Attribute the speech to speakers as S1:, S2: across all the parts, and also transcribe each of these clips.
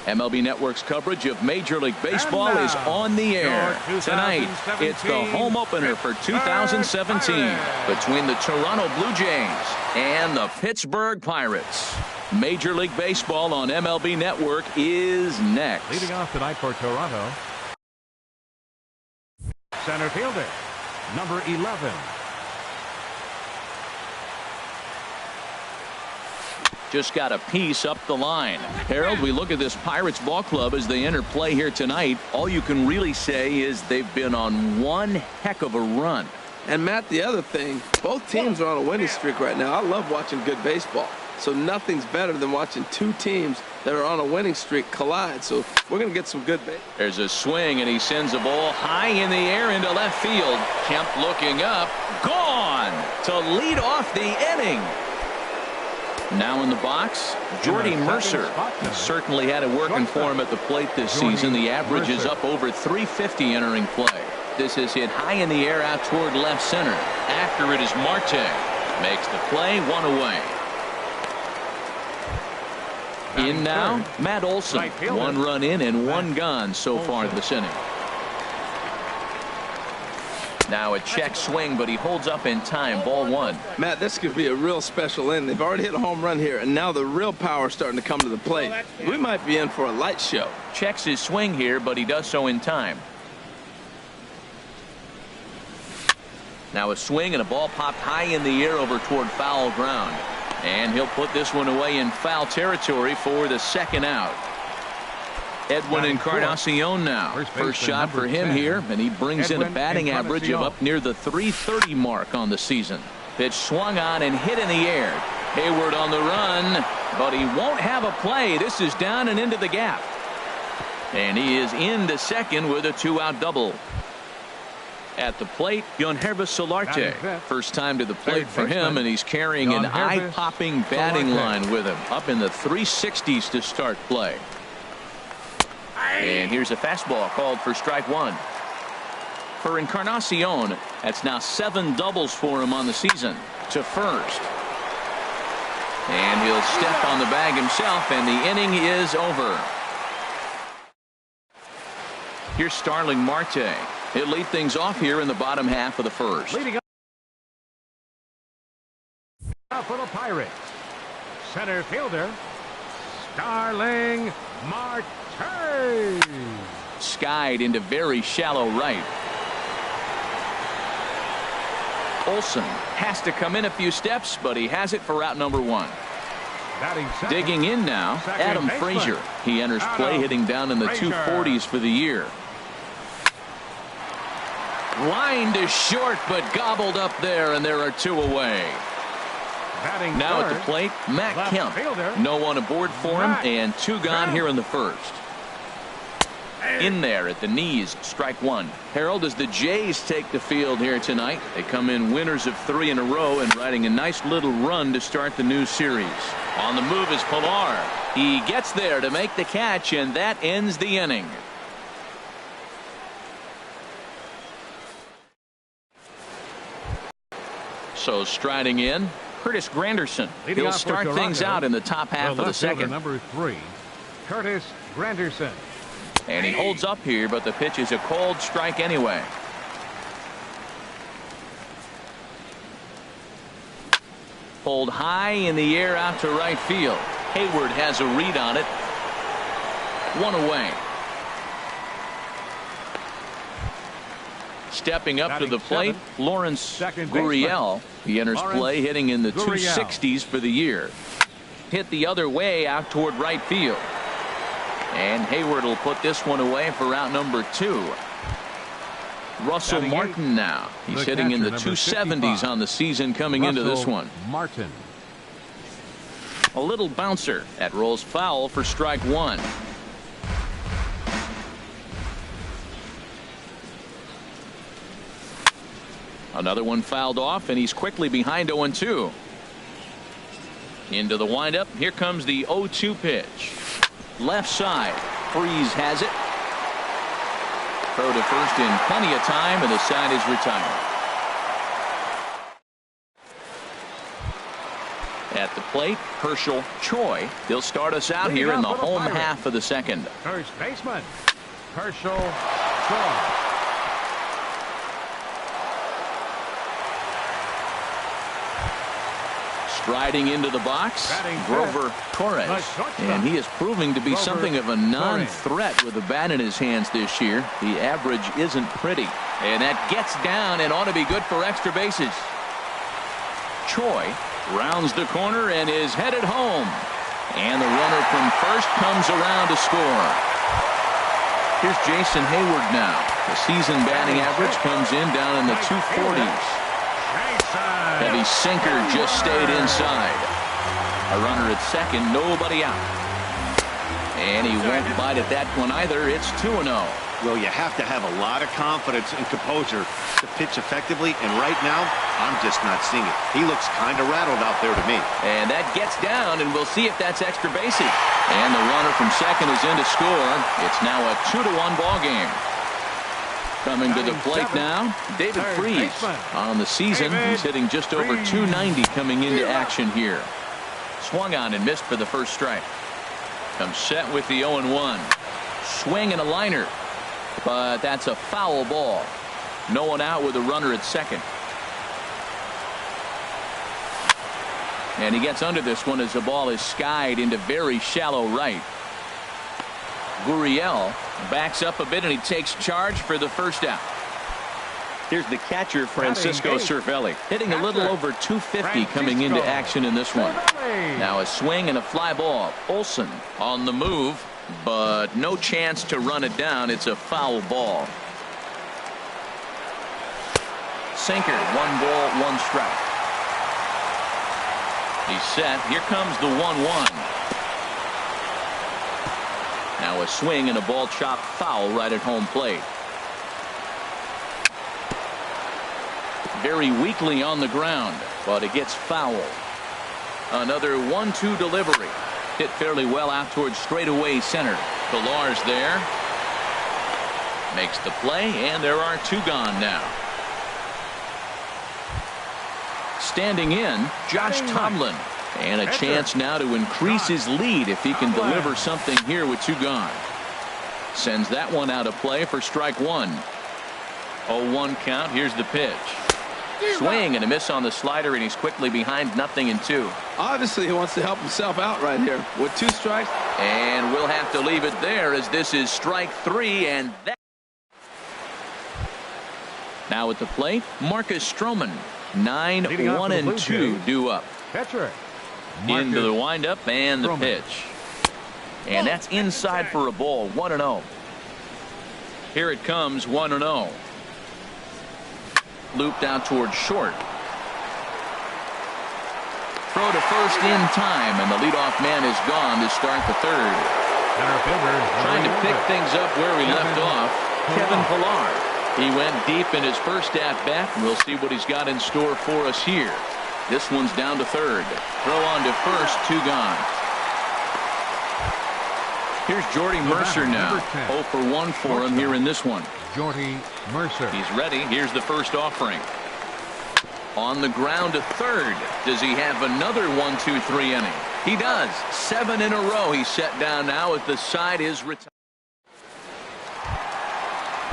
S1: MLB Network's coverage of Major League Baseball is on the air. Tonight, it's the home opener for 2017 between the Toronto Blue Jays and the Pittsburgh Pirates. Major League Baseball on MLB Network is next.
S2: Leading off tonight for Toronto, center fielder, number 11.
S1: Just got a piece up the line. Harold, we look at this Pirates ball club as they enter play here tonight. All you can really say is they've been on one heck of a run.
S3: And Matt, the other thing, both teams are on a winning streak right now. I love watching good baseball. So nothing's better than watching two teams that are on a winning streak collide. So we're going to get some good baseball.
S1: There's a swing, and he sends the ball high in the air into left field. Kemp looking up. Gone to lead off the inning. Now in the box, Jordy Mercer. He certainly had it working for him at the plate this season. The average is up over 350 entering play. This is hit high in the air out toward left center. After it is Marte. Makes the play, one away. In now, Matt Olson. One run in and one gone so far this inning. Now a check swing, but he holds up in time. Ball one.
S3: Matt, this could be a real special inning. They've already hit a home run here, and now the real power is starting to come to the plate. We might be in for a light show.
S1: Checks his swing here, but he does so in time. Now a swing and a ball popped high in the air over toward foul ground. And he'll put this one away in foul territory for the second out. Edwin Encarnacion now. First shot for him here, and he brings in a batting average of up near the 330 mark on the season. Pitch swung on and hit in the air. Hayward on the run, but he won't have a play. This is down and into the gap. And he is into second with a two-out double. At the plate, Yonhervis Solarte. First time to the plate for him, and he's carrying an eye-popping batting line with him. Up in the 360s to start play. And here's a fastball called for strike one. For Encarnacion, that's now 7 doubles for him on the season. To first. And he'll step on the bag himself, and the inning is over. Here's Starling Marte. He'll lead things off here in the bottom half of the first.
S2: Leading up for the Pirates, center fielder, Starling Marte.
S1: Skied into very shallow right. Olson has to come in a few steps, but he has it for out number one. Digging in now, Adam Frazier. He enters play hitting down in the 240s for the year. Line to short, but gobbled up there, and there are 2 away. Now at the plate, Matt Kemp. No one aboard for him, and 2 gone here in the first. In there at the knees, strike one. Harold, as the Jays take the field here tonight, they come in winners of 3 in a row and riding a nice little run to start the new series. On the move is Pilar. He gets there to make the catch, and that ends the inning. So striding in, Curtis Granderson. He'll start things out in the top half of the second.
S2: Number 3, Curtis Granderson.
S1: And he holds up here, but the pitch is a cold strike anyway. Pulled high in the air out to right field. Hayward has a read on it. 1 away. Stepping up to the plate, Lawrence Gurriel. He enters play hitting in the 260s for the year. Hit the other way out toward right field. And Hayward will put this one away for out number 2. Russell Martin now. He's hitting in the 270s on the season coming into this one.
S2: Martin.
S1: A little bouncer. That rolls foul for strike one. Another one fouled off, and he's quickly behind 0-2. Into the windup. Here comes the 0-2 pitch. Left side. Freeze has it. Throw to first in plenty of time, and the side is retired. At the plate, Herschel Choi. He'll start us out here in the home half of the second.
S2: First baseman, Herschel Choi.
S1: Striding into the box, Grover Torres. And he is proving to be something of a non-threat with a bat in his hands this year. The average isn't pretty. And that gets down and ought to be good for extra bases. Choi rounds the corner and is headed home. And the runner from first comes around to score. Here's Jason Hayward now. The season batting average comes in down in the 240s. Heavy sinker just stayed inside. A runner at second, nobody out. And he won't bite at that one either. It's 2-0.
S4: Well, you have to have a lot of confidence and composure to pitch effectively, and right now, I'm just not seeing it. He looks kind of rattled out there to me.
S1: And that gets down, and we'll see if that's extra bases. And the runner from second is in to score. It's now a 2-1 ball game. Coming to the plate now, David Freese. On the season, he's hitting just over 290 coming into action here. Swung on and missed for the first strike. Comes set with the 0-1. Swing and a liner. But that's a foul ball. No one out with a runner at second. And he gets under this one as the ball is skied into very shallow right. Gurriel backs up a bit and he takes charge for the first out. Here's the catcher, Francisco Cervelli, hitting a little over 250 coming into action in this one. Now a swing and a fly ball. Olson on the move, but no chance to run it down. It's a foul ball. Sinker, 1 ball, 1 strike. He's set. Here comes the 1-1. Now a swing and a ball chopped foul right at home plate. Very weakly on the ground, but it gets foul. Another 1-2 delivery. Hit fairly well out towards straightaway center. Pilar's there. Makes the play, and there are 2 gone now. Standing in, Josh Tomlin. And a chance now to increase his lead if he can deliver something here with 2 gone. Sends that one out of play for strike 1. 0-1 count. Here's the pitch. Swing and a miss on the slider, and he's quickly behind 0-2.
S3: Obviously, he wants to help himself out right here with 2 strikes.
S1: And we'll have to leave it there as this is strike 3. And that. Now at the plate, Marcus Stroman. 9-1-2 due up.
S2: Catcher.
S1: Into the windup and the pitch. And that's inside for a ball. 1-0. Here it comes, 1-0. Looped out towards short. Throw to first in time, and the leadoff man is gone to start the third. Trying to pick things up where he left off, Kevin Pillar. He went deep in his first at-bat, and we'll see what he's got in store for us here. This one's down to third. Throw on to first, 2 gone. Here's Jordy Mercer now. 0 for 1 for him here in this one.
S2: Jordy Mercer.
S1: He's ready. Here's the first offering. On the ground to third. Does he have another 1-2-3 inning? He does. 7 in a row. He's set down now at the side is retired.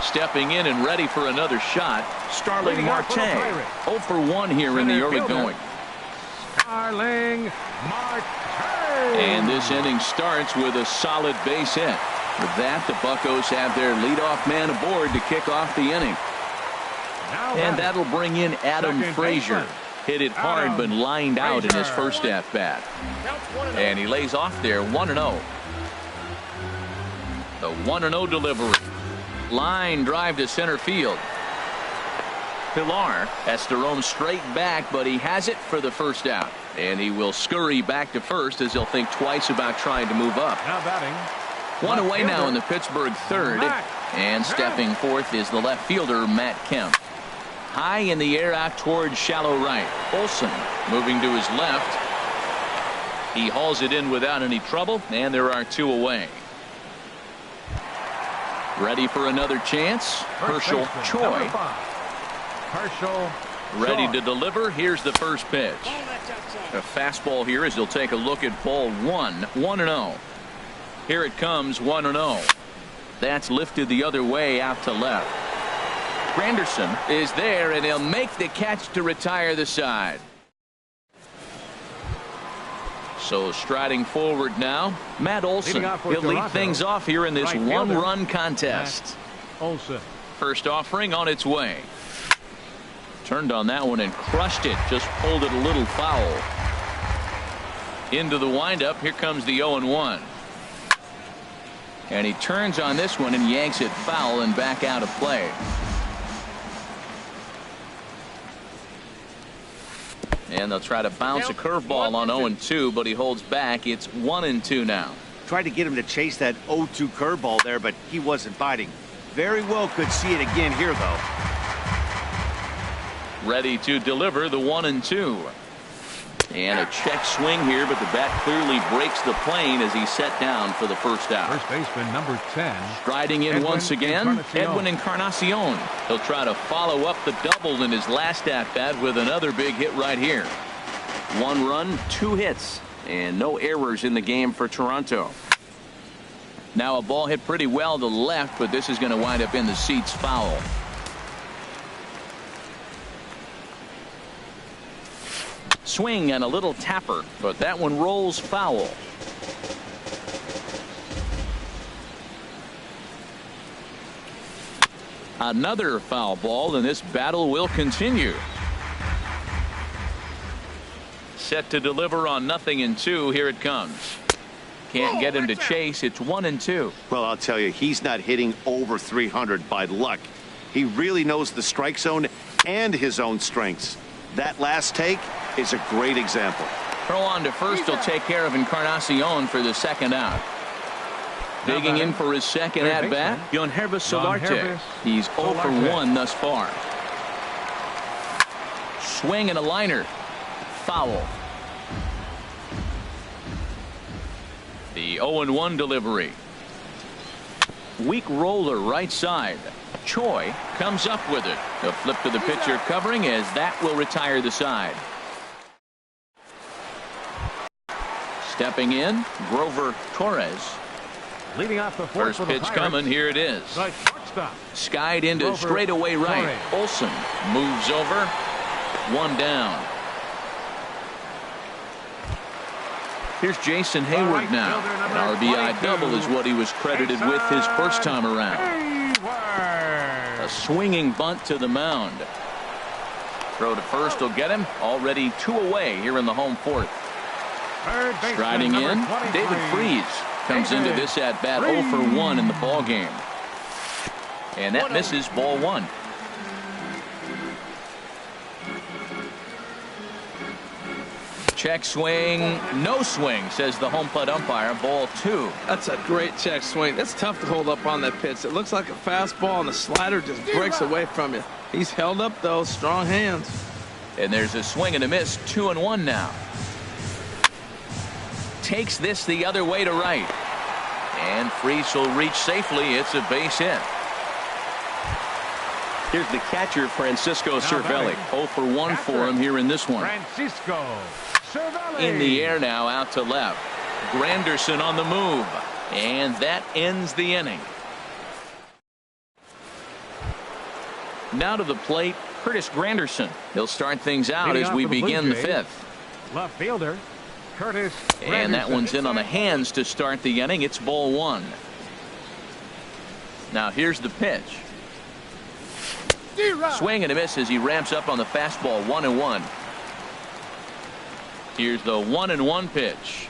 S1: Stepping in and ready for another shot, Starling Marte. 0 for 1 here in the early going.
S2: Starling Marte.
S1: And this inning starts with a solid base hit. With that, the Buccos have their leadoff man aboard to kick off the inning. And that'll bring in Adam Frazier. Hit it hard but lined out in his first at-bat. And he lays off there, 1-0. The 1-0 delivery. Line drive to center field. Pilar has to roam straight back, but he has it for the first out. And he will scurry back to first as he'll think twice about trying to move up.
S2: Now batting.
S1: 1 away now in the Pittsburgh third. And stepping forth is the left fielder, Matt Kemp. High in the air out towards shallow right. Olson moving to his left. He hauls it in without any trouble, and there are 2 away. Ready for another chance. Herschel Choi.
S2: Herschel
S1: Ready to deliver. Here's the first pitch. A fastball here as he'll take a look at ball one. 1-0. Here it comes. 1-0. That's lifted the other way out to left. Granderson is there, and he'll make the catch to retire the side. So striding forward now, Matt Olson. He'll lead things off here in this one-run contest.
S2: Olson.
S1: First offering on its way. Turned on that one and crushed it. Just pulled it a little foul. Into the windup. Here comes the 0-1. And he turns on this one and yanks it foul and back out of play. And they'll try to bounce a curveball on 0-2, but he holds back. It's 1-2 now.
S4: Tried to get him to chase that 0-2 curveball there, but he wasn't biting. Very well could see it again here, though.
S1: Ready to deliver the 1-2. And a check swing here, but the bat clearly breaks the plane as he's set down for the first out.
S2: First baseman number 10.
S1: Striding in once again, Edwin Encarnacion. He'll try to follow up the double in his last at-bat with another big hit right here. 1 run, 2 hits, and no errors in the game for Toronto. Now a ball hit pretty well to left, but this is going to wind up in the seats foul. Swing and a little tapper, but that one rolls foul. Another foul ball, and this battle will continue. Set to deliver on 0-2. Here it comes. Can't get him to chase. It's 1-2.
S4: Well, I'll tell you, he's not hitting over 300 by luck. He really knows the strike zone and his own strengths. That last take is a great example.
S1: Throw on to first will take care of Encarnacion for the second out. Digging in for his second at-bat, Yohannes Solarte. He's 0 for 1 thus far. Swing and a liner. Foul. The 0-1 delivery. Weak roller right side. Choi comes up with it. A flip to the pitcher covering as that will retire the side. Stepping in, Grover Torres.
S2: Leading off the fourth.
S1: First pitch coming. Here it is. Skied into
S2: Grover
S1: straightaway right.
S2: Torres.
S1: Olson moves over. 1 down. Here's Jason Hayward now. An RBI double is what he was credited with his first time around. A swinging bunt to the mound. Throw to first will get him. Already 2 away here in the home fourth. Striding in, David Freese comes into this at bat 0 for 1 in the ball game. And that misses, ball 1. Check swing, no swing, says the home plate umpire. Ball 2.
S3: That's a great check swing. That's tough to hold up on that pitch. It looks like a fastball, and the slider just breaks away from you. He's held up, though. Strong hands.
S1: And there's a swing and a miss. 2-1 now. Takes this the other way to right. And Freese will reach safely. It's a base hit. Here's the catcher, Francisco Cervelli. 0 for 1 for him here in this one.
S2: Francisco Cervelli.
S1: In the air now, out to left. Granderson on the move. And that ends the inning. Now to the plate, Curtis Granderson. He'll start things out as we begin the 5th.
S2: Left fielder Curtis Granderson.
S1: And that one's in on the hands to start the inning. It's ball 1. Now here's the pitch. Swing and a miss as he ramps up on the fastball. 1-1. Here's the 1-1 pitch.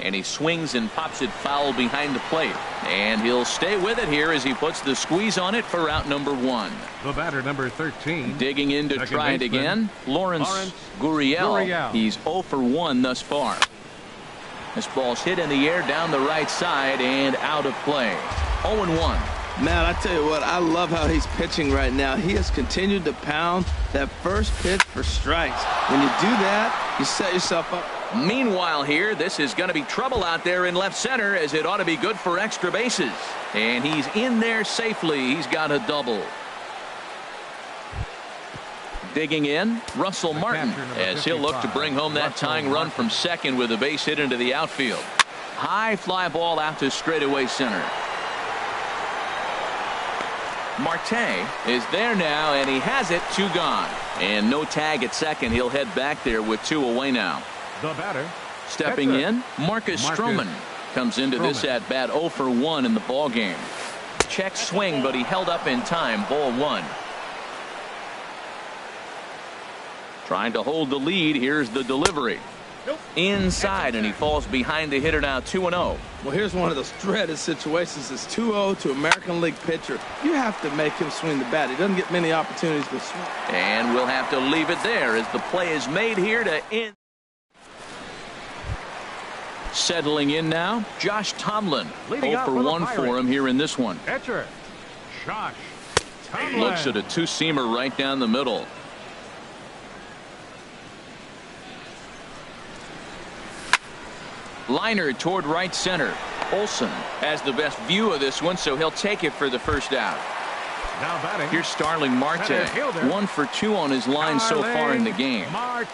S1: And he swings and pops it foul behind the plate. And he'll stay with it here as he puts the squeeze on it for out number 1.
S2: The batter, number 13.
S1: Digging in to try it again, Lawrence Gurriel. He's 0 for 1 thus far. This ball's hit in the air down the right side and out of play. 0-1.
S3: Man, I tell you what, I love how he's pitching right now. He has continued to pound that first pitch for strikes. When you do that, you set yourself up.
S1: Meanwhile here, this is going to be trouble out there in left center, as it ought to be good for extra bases. And he's in there safely. He's got a double. Digging in, Russell Martin, as he'll look to bring home that tying run from second with a base hit into the outfield. High fly ball out to straightaway center. Marte is there now, and he has it. 2 gone. And no tag at second. He'll head back there with 2 away now.
S2: The batter.
S1: Stepping in, Marcus Stroman comes into this at bat 0 for 1 in the ball game. Check swing, but he held up in time. Ball 1. Trying to hold the lead. Here's the delivery. Inside, and he falls behind the hitter now. 2-0.
S3: Well, here's one of those dreaded situations. It's 2-0 to American League pitcher. You have to make him swing the bat. He doesn't get many opportunities to swing.
S1: And we'll have to leave it there as the play is made here to end. Settling in now, Josh Tomlin. 0 for 1 for him here in this one.
S2: Pitcher, Josh Tomlin.
S1: Looks at a 2-seamer right down the middle. Liner toward right center. Olsen has the best view of this one, so he'll take it for the first out.
S2: Now batting.
S1: Here's Starling Marte. 1 for 2 on his line so far in the game.
S2: Marte.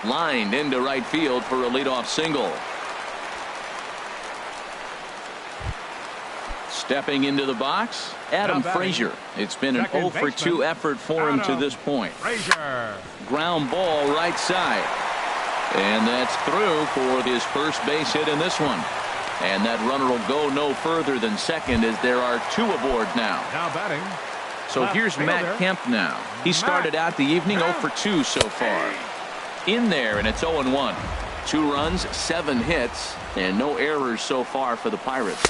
S1: Lined into right field for a leadoff single. Stepping into the box, Adam Frazier. It's been an 0 for 2 effort for him to this point.
S2: Frazier.
S1: Ground ball right side. And that's through for his first base hit in this one. And that runner will go no further than second as there are 2 aboard now.
S2: Now batting.
S1: So here's Matt Kemp now. He started out the evening 0 for 2 so far. In there, and it's 0-1. 2 runs, 7 hits, and no errors so far for the Pirates.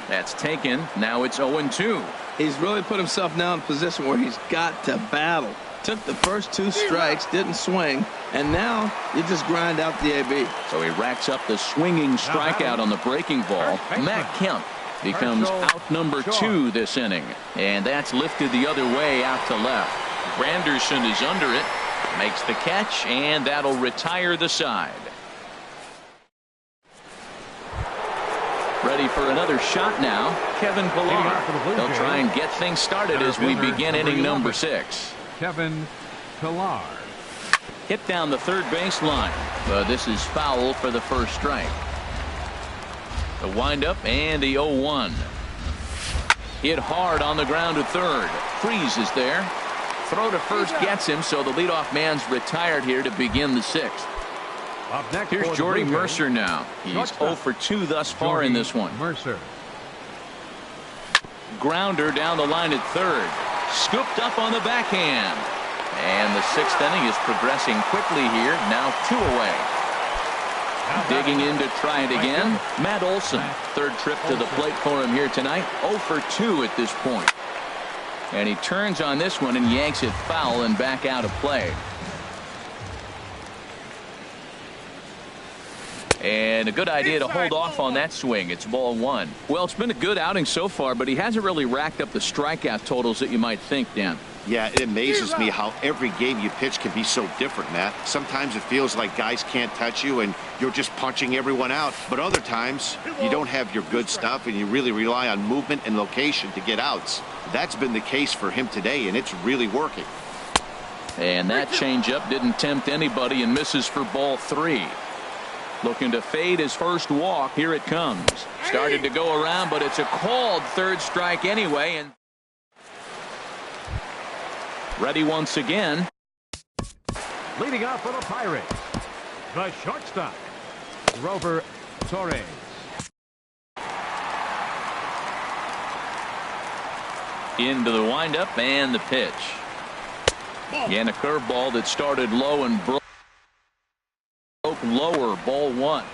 S1: That's taken. Now it's 0-2.
S3: He's really put himself now in a position where he's got to battle. Took the first 2 strikes, didn't swing, and now you just grind out the AB.
S1: So he racks up the swinging strikeout on the breaking ball. Matt Kemp becomes out number 2 this inning, and that's lifted the other way out to left. Granderson is under it, makes the catch, and that'll retire the side. Ready for another shot now, Kevin Pillar. They'll try and get things started as we begin inning number 6.
S2: Kevin Pillar.
S1: Hit down the third baseline, but this is foul for the first strike. The windup and the 0-1. Hit hard on the ground to third. Freeze is there. Throw to first gets him, so the leadoff man's retired here to begin the 6th.
S2: Up next,
S1: here's Jordy Mercer now. He's 0 for 2 thus far in this one.
S2: Mercer.
S1: Grounder down the line at third. Scooped up on the backhand. And the 6th inning is progressing quickly here. Now 2 away. Digging in to try it again. Matt Olson. Third trip to the plate for him here tonight. 0 for 2 at this point. And he turns on this one and yanks it foul and back out of play. And a good idea to hold off on that swing. It's ball 1. Well, it's been a good outing so far, but he hasn't really racked up the strikeout totals that you might think, Dan.
S4: Yeah, it amazes me how every game you pitch can be so different, Matt. Sometimes it feels like guys can't touch you and you're just punching everyone out. But other times you don't have your good stuff and you really rely on movement and location to get outs. That's been the case for him today, and it's really working.
S1: And that changeup didn't tempt anybody and misses for ball 3. Looking to fade his first walk. Here it comes. Started to go around, but it's a called third strike anyway. And ready once again.
S2: Leading off for the Pirates, the shortstop, Rover Torres.
S1: Into the windup and the pitch. Again, a curveball that started low and broke lower. Ball 1.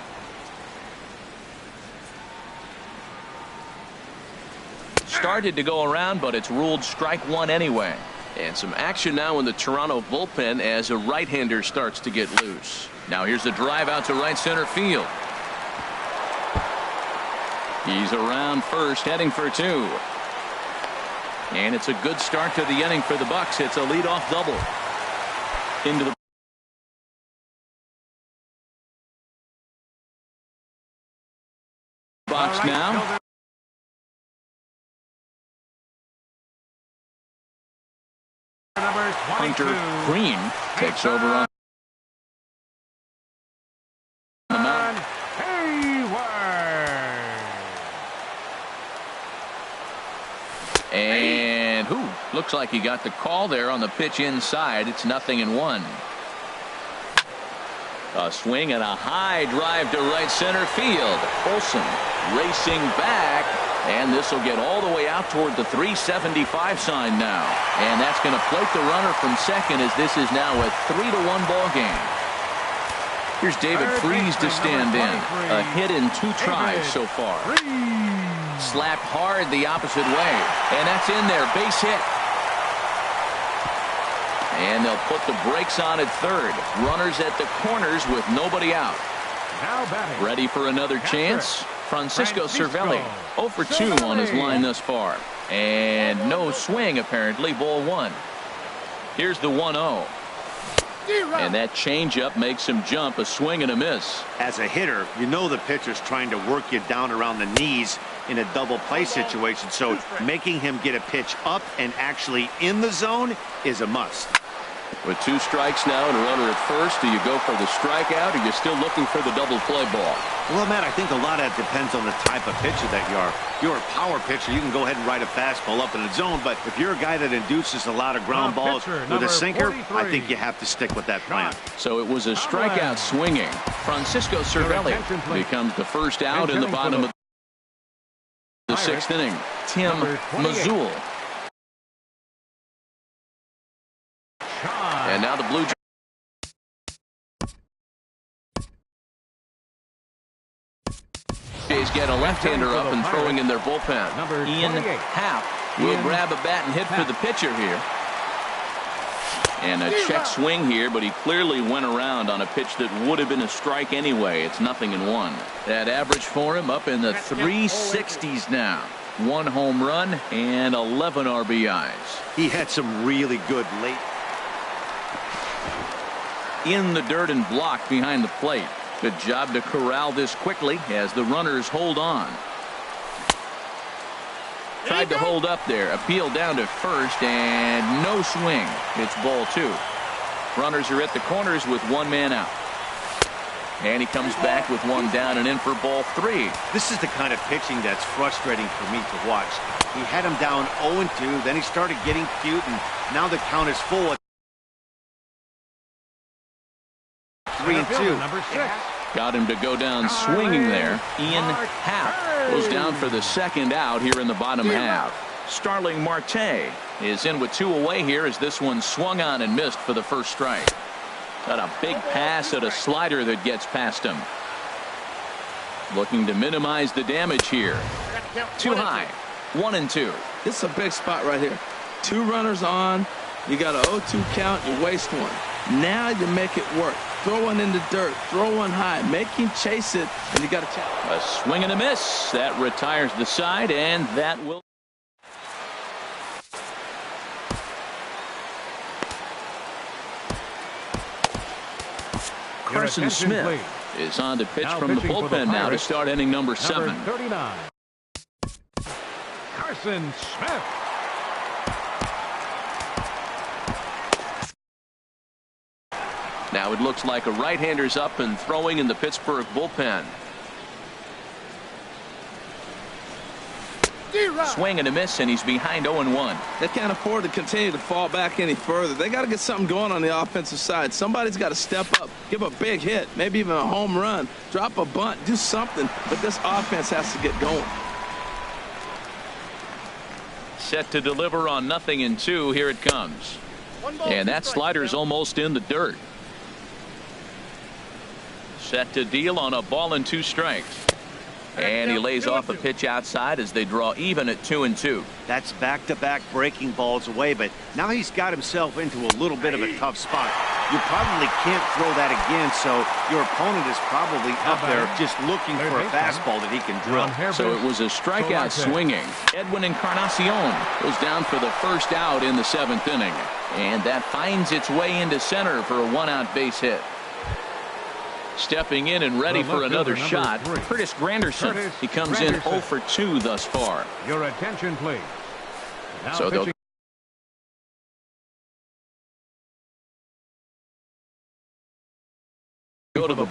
S1: Started to go around, but it's ruled strike 1 anyway. And some action now in the Toronto bullpen as a right-hander starts to get loose. Now here's the drive out to right center field. He's around first, heading for 2. And it's a good start to the inning for the Bucks. It's a leadoff double. Into the box now. Hunter Green takes over on the mound. And looks like he got the call there on the pitch inside. It's 0-1. A swing and a high drive to right center field. Olsen racing back, and this will get all the way out toward the 375 sign now. And that's going to plate the runner from second, as this is now a 3-1 ball game. Here's David Freese to stand in. A hit in 2 tries so far. Slapped hard the opposite way, and that's in there. Base hit. And they'll put the brakes on at third. Runners at the corners with nobody out. Ready for another chance? Francisco Cervelli, 0 for 2 on his line thus far. And no swing, apparently. Ball 1. Here's the 1-0. And that changeup makes him jump. A swing and a miss.
S4: As a hitter, you know the pitcher's trying to work you down around the knees in a double play situation. So making him get a pitch up and actually in the zone is a must.
S1: With 2 strikes now and a runner at first, do you go for the strikeout, or are you still looking for the double play ball?
S4: Well, Matt, I think a lot of that depends on the type of pitcher that you are. If you're a power pitcher, you can go ahead and ride a fastball up in the zone. But if you're a guy that induces a lot of ground balls with a sinker, 43. I think you have to stick with that plan.
S1: So it was a strikeout swinging. Francisco Cervelli becomes the first out in the bottom of the 6th inning. Tim Mazul. And now the Blue Jays get a left-hander up and throwing in their bullpen. Ian Happ will grab a bat and hit for the pitcher here. And a check swing here, but he clearly went around on a pitch that would have been a strike anyway. It's 0-1. That average for him up in the 360s now. 1 home run and 11 RBIs.
S4: He had some really good late.
S1: In the dirt and blocked behind the plate. Good job to corral this quickly as the runners hold on. Tried to hold up there. Appeal down to first, and no swing. It's ball 2. Runners are at the corners with 1 man out. And he comes back with 1 down and in for ball 3.
S4: This is the kind of pitching that's frustrating for me to watch. He had him down 0-2, then he started getting cute, and now the count is full. 3-2.
S1: Got him to go down swinging there. Ian Happ goes down for the 2nd out here in the bottom half. Starling Marte is in with 2 away here as this one swung on and missed for the first strike. Got a big pass at a slider that gets past him. Looking to minimize the damage here. Too high. 1-2.
S3: This is a big spot right here. 2 runners on. You got an 0-2 count. You waste 1. Now you make it work. Throw 1 in the dirt. Throw 1 high. Make him chase it, and you got to challenge.
S1: A swing and a miss. That retires the side, and that will. Carson Smith is on to pitch from the bullpen now to start inning number 7.
S2: 39. Carson Smith.
S1: Now it looks like a right-hander's up and throwing in the Pittsburgh bullpen. Swing and a miss, and he's behind 0-1.
S3: They can't afford to continue to fall back any further. They got to get something going on the offensive side. Somebody's got to step up, give a big hit, maybe even a home run, drop a bunt, do something. But this offense has to get going.
S1: Set to deliver on 0-2. Here it comes. And that slider's almost in the dirt. Set to deal on a ball and 2 strikes. And he lays off a pitch outside as they draw even at 2-2.
S4: That's back-to-back breaking balls away, but now he's got himself into a little bit of a tough spot. You probably can't throw that again, so your opponent is probably up there just looking for a fastball that he can drill.
S1: So it was a strikeout swinging. Edwin Encarnacion goes down for the first out in the 7th inning. And that finds its way into center for a 1-out base hit. Stepping in and ready for another shot, Curtis Granderson. He comes in 0 for 2 thus far.
S2: Your attention, please.
S1: So they'll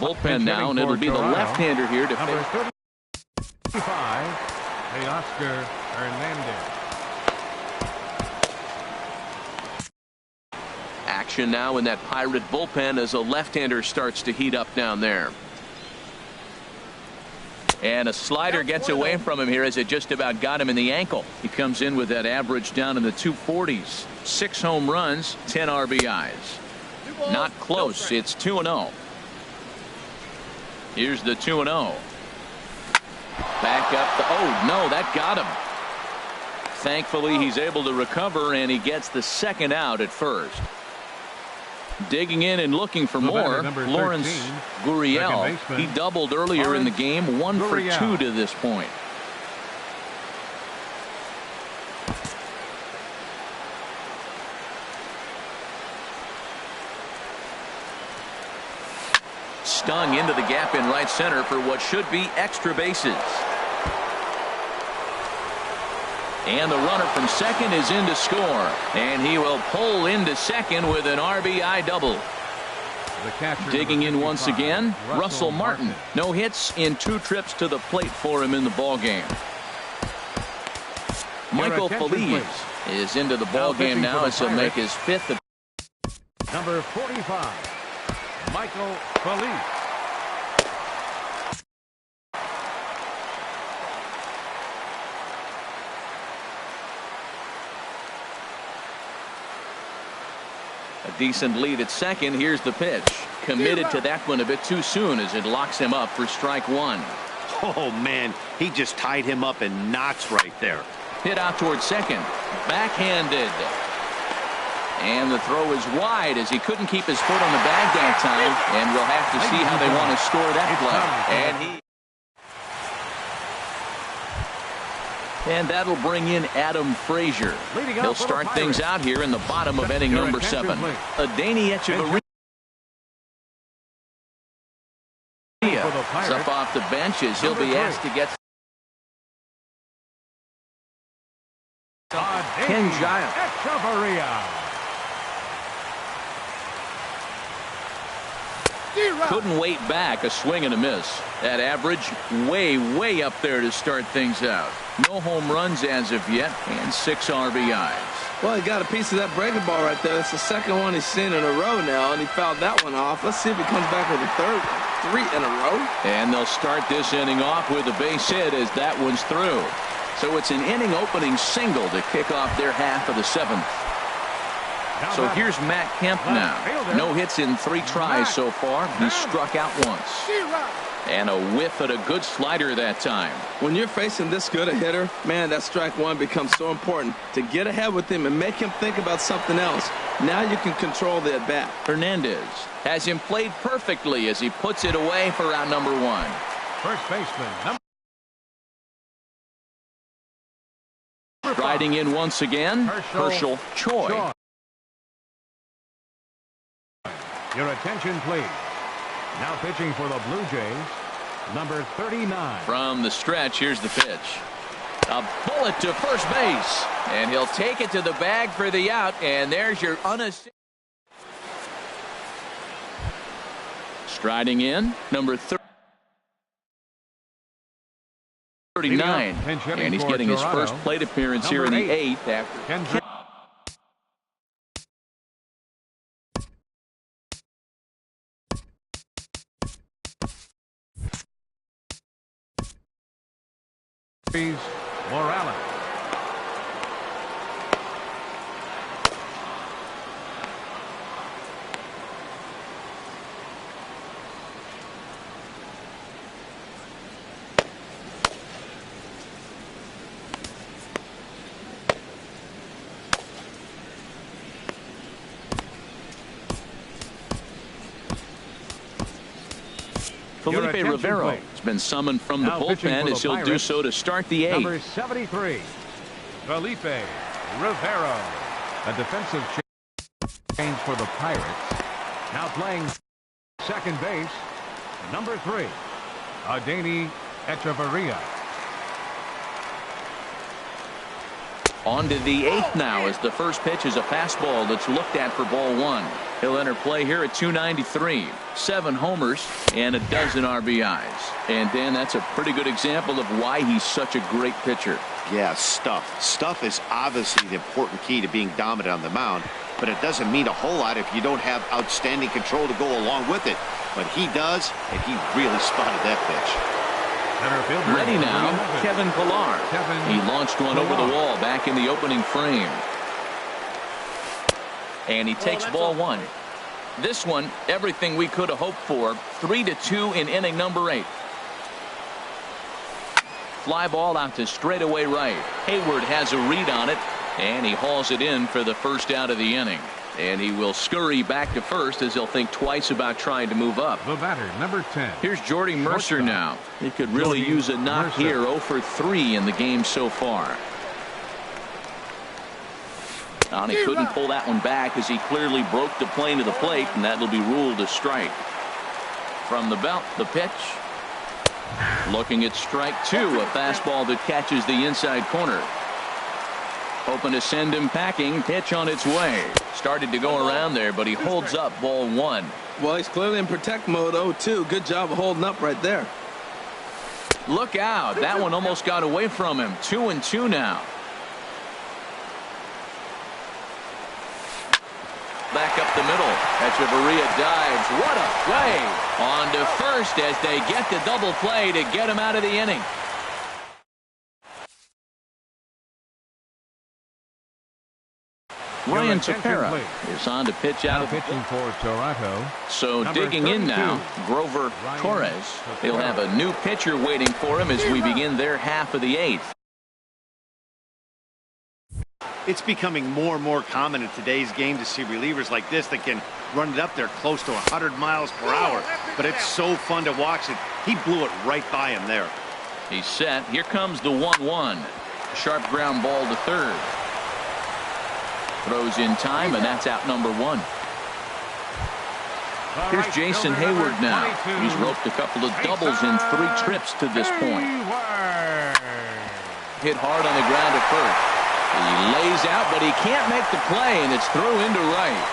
S1: bullpen now, and it'll be the left-hander here to
S2: Number
S1: face.
S2: 35, Oscar Hernandez.
S1: Action now in that Pirate bullpen as a left-hander starts to heat up down there. And a slider gets away from him here as it just about got him in the ankle. He comes in with that average down in the 240s. 6 home runs, 10 RBIs. Not close. It's 2-0. Here's the 2-0. Back up. Oh, no, that got him. Thankfully, he's able to recover, and he gets the second out at first. Digging in and looking for more, Lawrence Gurriel. He doubled earlier in the game, 1 for 2 to this point. Stung into the gap in right center for what should be extra bases. And the runner from second is in to score. And he will pull into second with an RBI double. Digging in once again, Russell Martin. No hits in 2 trips to the plate for him in the ballgame. Michael Feliz is into the ballgame now as he'll make his 5th.
S2: Number 45, Michael Feliz.
S1: A decent lead at second. Here's the pitch. Committed to that one a bit too soon as it locks him up for strike 1.
S4: Oh, man, he just tied him up in knots right there.
S1: Hit out towards second. Backhanded. And the throw is wide as he couldn't keep his foot on the bag that time. And we'll have to see how they want to score that play. And that'll bring in Adam Frazier. He'll start things out here in the bottom of inning number 7. Adeiny Echeverria is up off the bench as he'll be asked to get Ken Giles. Couldn't wait back. A swing and a miss. That average way up there to start things out. No home runs as of yet, and 6 RBIs.
S3: Well, he got a piece of that breaking ball right there. That's the second one he's seen in a row now, and he fouled that one off. Let's see if he comes back with a third one. 3 in a row. And
S1: they'll start this inning off with a base hit as that one's through. So it's an inning opening single to kick off their half of the 7th. So here's Matt Kemp now. No hits in 3 tries so far. He struck out once. And a whiff at a good slider that time.
S3: When you're facing this good a hitter, man, that strike 1 becomes so important to get ahead with him and make him think about something else. Now you can control the at-bat.
S1: Hernandez has him played perfectly as he puts it away for out number 1.
S2: First baseman.
S1: Riding in once again, Herschel Choi.
S2: Your attention, please. Now pitching for the Blue Jays, number 39.
S1: From the stretch, here's the pitch. A bullet to first base. And he'll take it to the bag for the out. And there's your unassisted. Striding in, number 39. And he's getting his first plate appearance here in the 8th after.
S2: Morales.
S1: Felipe Rivero has been summoned from the bullpen as he'll do so to start the 8th.
S2: Number 73, Felipe Rivero. A defensive change for the Pirates. Now playing second base, number 3, Adeiny Echeverria.
S1: On to the 8th now, as the first pitch is a fastball that's looked at for ball 1. He'll enter play here at 293. 7 homers and a dozen RBIs. And Dan, that's a pretty good example of why he's such a great pitcher.
S4: Yeah, stuff. Stuff is obviously the important key to being dominant on the mound, but it doesn't mean a whole lot if you don't have outstanding control to go along with it. But he does, and he really spotted that pitch.
S1: Ready now, Kevin Pillar. He launched one over the wall back in the opening frame. And he takes ball 1. This one, everything we could have hoped for. 3-2 in inning number 8. Fly ball out to straightaway right. Hayward has a read on it, and he hauls it in for the first out of the inning. And he will scurry back to first as he'll think twice about trying to move up.
S2: The batter, number 10.
S1: Here's Jordy Mercer now. He could really use a knock here. 0 for 3 in the game so far. And he couldn't pull that one back as he clearly broke the plane to the plate, and that'll be ruled a strike. From the belt, the pitch. Looking at strike 2, a fastball that catches the inside corner. Hoping to send him packing. Pitch on its way. Started to go around there, but he holds up ball 1.
S3: Well, he's clearly in protect mode. 0-2. Good job of holding up right there.
S1: Look out. That one almost got away from him. 2-2 now. Back up the middle. Echeverria dives. What a play. On to first as they get the double play to get him out of the inning. Ryan Tepera is on to pitch out of the
S2: pitching for Toronto.
S1: So digging in now, Grover Torres. He'll have a new pitcher waiting for him as we begin their half of the 8th.
S4: It's becoming more and more common in today's game to see relievers like this that can run it up there close to 100 miles per hour. But it's so fun to watch it. He blew it right by him there.
S1: He's set. Here comes the 1-1. Sharp ground ball to third. Throws in time, and that's out number 1. Here's Jason Hayward now. He's roped a couple of doubles in 3 trips to this point. Hit hard on the ground at first. He lays out, but he can't make the play, and it's through into right.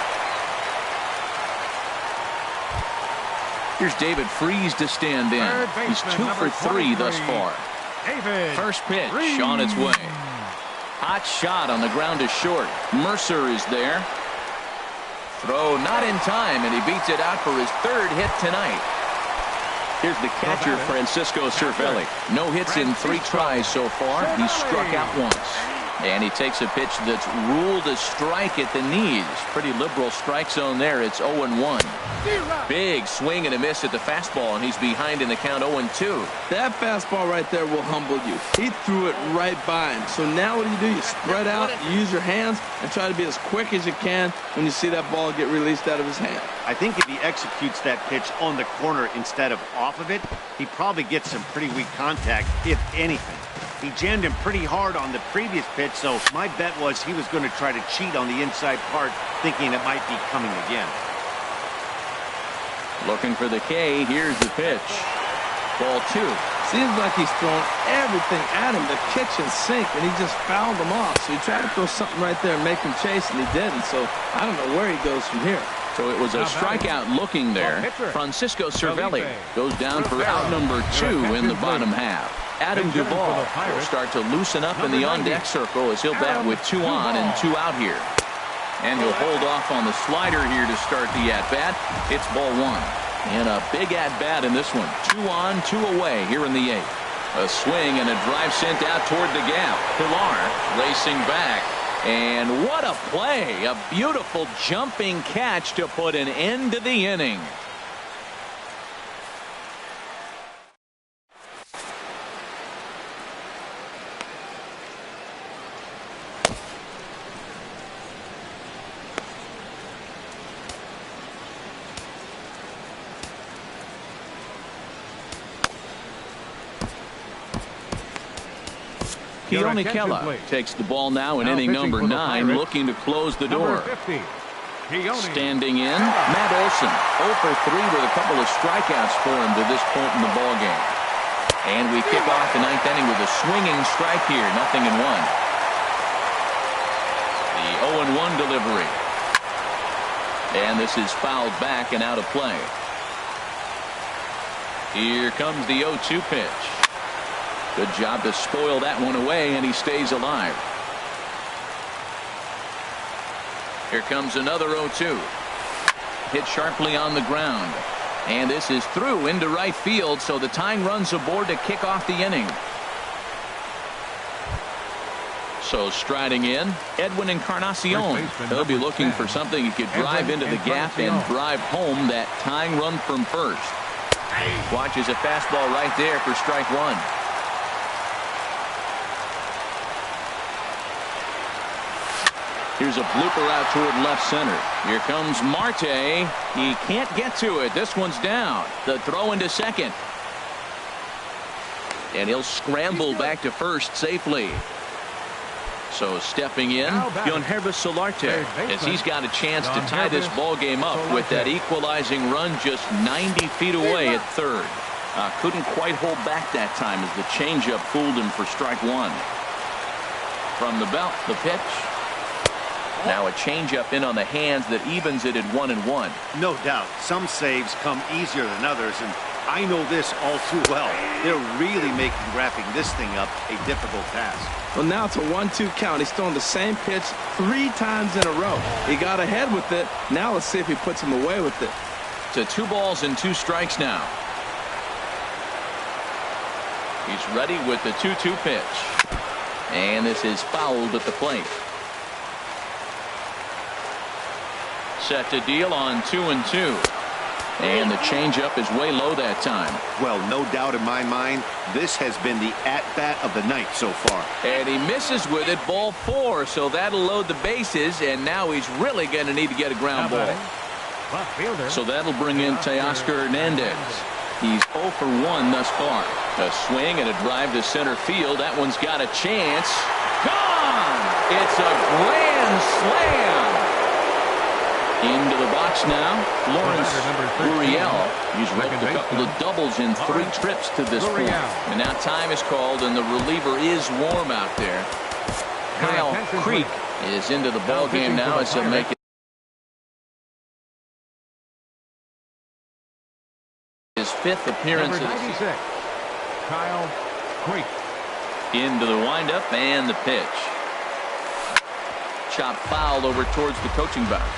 S1: Here's David Freese to stand in. He's 2 for 3 thus far. First pitch on its way. Hot shot on the ground is short. Mercer is there. Throw not in time, and he beats it out for his 3rd hit tonight. Here's the catcher, Francisco Cervelli. No hits in 3 tries so far. He's struck out once. And he takes a pitch that's ruled a strike at the knees. Pretty liberal strike zone there. It's 0-1. Big swing and a miss at the fastball, and he's behind in the count 0-2.
S3: That fastball right there will humble you. He threw it right by him. So now what do? You spread out, you use your hands, and try to be as quick as you can when you see that ball get released out of his hand.
S4: I think if he executes that pitch on the corner instead of off of it, he probably gets some pretty weak contact, if anything. He jammed him pretty hard on the previous pitch, so my bet was he was going to try to cheat on the inside part, thinking it might be coming again.
S1: Looking for the K. Here's the pitch. Ball 2.
S3: Seems like he's throwing everything at him, the kitchen sink, and he just fouled him off. So he tried to throw something right there and make him chase, and he didn't. So I don't know where he goes from here.
S1: So it was a strikeout looking there. Francisco Cervelli goes down for out number 2 in the bottom half. Adam Duvall will start to loosen up in the on-deck circle as he'll bat with 2 on and 2 out here. And he'll hold off on the slider here to start the at-bat. It's ball 1. And a big at-bat in this one. 2 on, 2 away here in the 8th. A swing and a drive sent out toward the gap. Pillar racing back. And what a play. A beautiful jumping catch to put an end to the inning. Keone Kela takes the ball now in inning number 9, looking to close the door. Standing in, Matt Olson, 0 for 3 with a couple of strikeouts for him to this point in the ballgame. And we kick off the 9th inning with a swinging strike here, 0-1. 0-1 delivery. And this is fouled back and out of play. Here comes the 0-2 pitch. Good job to spoil that one away, and he stays alive. Here comes another 0-2. Hit sharply on the ground. And this is through into right field, so the tying run's aboard to kick off the inning. So striding in, Edwin Encarnacion. He'll be looking for something he could drive into the gap and drive home that tying run from first. Watches a fastball right there for strike one. Here's a blooper out toward left center. Here comes Marte. He can't get to it. This one's down. The throw into second. And he'll scramble back to first safely. So stepping in, Yonhervis Solarte, as he's got a chance to tie this ball game up with that equalizing run just 90 feet away at third. Couldn't quite hold back that time as the changeup fooled him for strike one. From the belt, the pitch. Now a changeup in on the hands that evens it at 1-1.
S4: No doubt. Some saves come easier than others, and I know this all too well. They're really making wrapping this thing up a difficult task.
S3: Well, now it's a 1-2 count. He's throwing the same pitch 3 times in a row. He got ahead with it. Now let's see if he puts him away with it.
S1: To 2 balls and 2 strikes now. He's ready with the 2-2 pitch. And this is fouled at the plate. Set to deal on 2-2. And the changeup is way low that time.
S4: Well, no doubt in my mind, this has been the at-bat of the night so far.
S1: And he misses with it, ball 4, so that'll load the bases, and now he's really going to need to get a ground ball. So that'll bring in Teoscar Hernandez. He's 0 for 1 thus far. A swing and a drive to center field. That one's got a chance. Gone! It's a grand slam! Into the box now, Lawrence Gurriel. He's ripped a couple of doubles in 3 trips to this point. And now time is called, and the reliever is warm out there. Kyle Creek is into the ball game now as he'll make it his 5th appearance of the season.
S2: Kyle Creek.
S1: Into the windup and the pitch. Chop foul over towards the coaching box.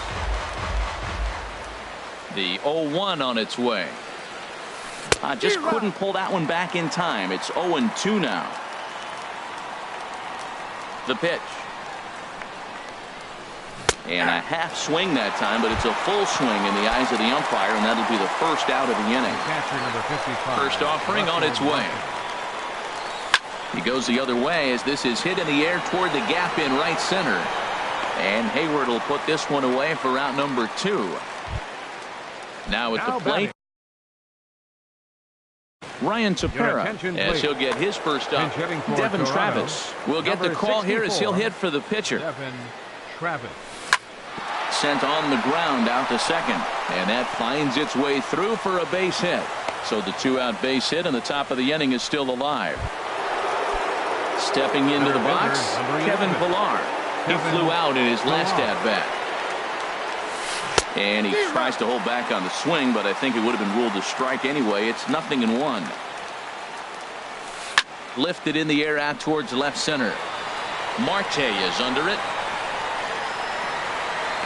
S1: The 0-1 on its way. Just couldn't pull that one back in time. It's 0-2 now. The pitch. And a half swing that time, but it's a full swing in the eyes of the umpire, and that'll be the first out of the inning. First offering on its way. He goes the other way as this is hit in the air toward the gap in right center. And Hayward will put this one away for out number 2. Now at the plate, Ryan Tepera, as he'll get his first up. Devin Travis will get the call here as he'll hit for the pitcher.
S2: Devin Travis.
S1: Sent on the ground out to second, and that finds its way through for a base hit. So the 2-out base hit, and the top of the inning is still alive. Stepping into the box, Kevin Pillar. He flew out in his last at-bat. And he tries to hold back on the swing, but I think it would have been ruled a strike anyway. It's 0-1. Lifted in the air out towards left center. Marte is under it.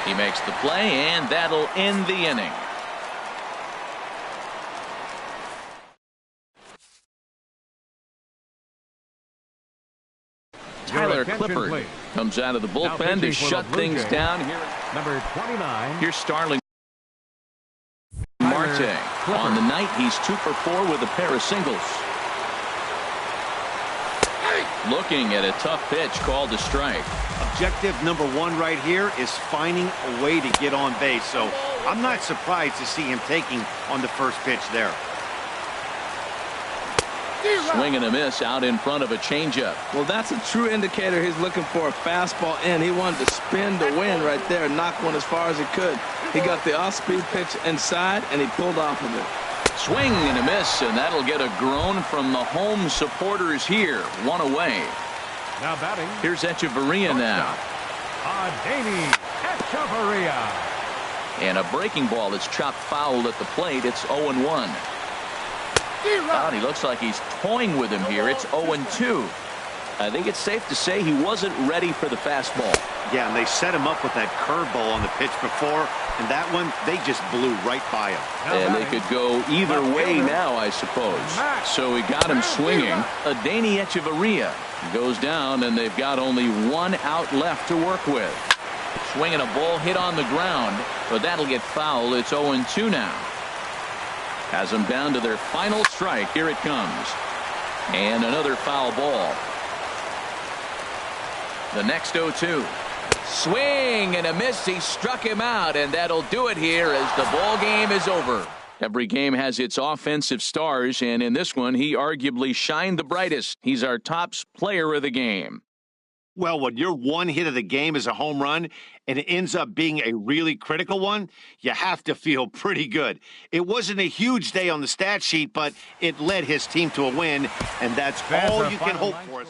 S1: He makes the play, and that'll end the inning. Tyler Clippard comes out of the bullpen to shut things down here.
S2: Number 29.
S1: Here's Starling Marte. On the night, he's 2 for 4 with a pair of singles. Looking at a tough pitch called a strike.
S4: Objective number 1 right here is finding a way to get on base. So I'm not surprised to see him taking on the first pitch there.
S1: Swing and a miss out in front of a changeup.
S3: Well, that's a true indicator. He's looking for a fastball in. He wanted to spin the wind right there and knock one as far as he could. He got the off-speed pitch inside, and he pulled off of it.
S1: Swing and a miss, and that'll get a groan from the home supporters here. 1 away.
S2: Now batting.
S1: Here's Echeverria now.
S2: Adeiny Echeverria.
S1: And a breaking ball that's chopped foul at the plate. It's 0-1. Oh, and he looks like he's toying with him here. It's 0-2. I think it's safe to say he wasn't ready for the fastball.
S4: Yeah, and they set him up with that curveball on the pitch before, and that one, they just blew right by him.
S1: And they could go either way now, I suppose. So he got him swinging. Adeiny Echeverria goes down, and they've got only one out left to work with. Swinging a ball hit on the ground, but that'll get foul. It's 0-2 now. Has them down to their final strike. Here it comes. And another foul ball. The next 0-2. Swing and a miss. He struck him out, and that'll do it here as the ball game is over. Every game has its offensive stars, and in this one, he arguably shined the brightest. He's our top player of the game.
S4: Well, when your one hit of the game is a home run and it ends up being a really critical one, you have to feel pretty good. It wasn't a huge day on the stat sheet, but it led his team to a win, and that's all you can hope for.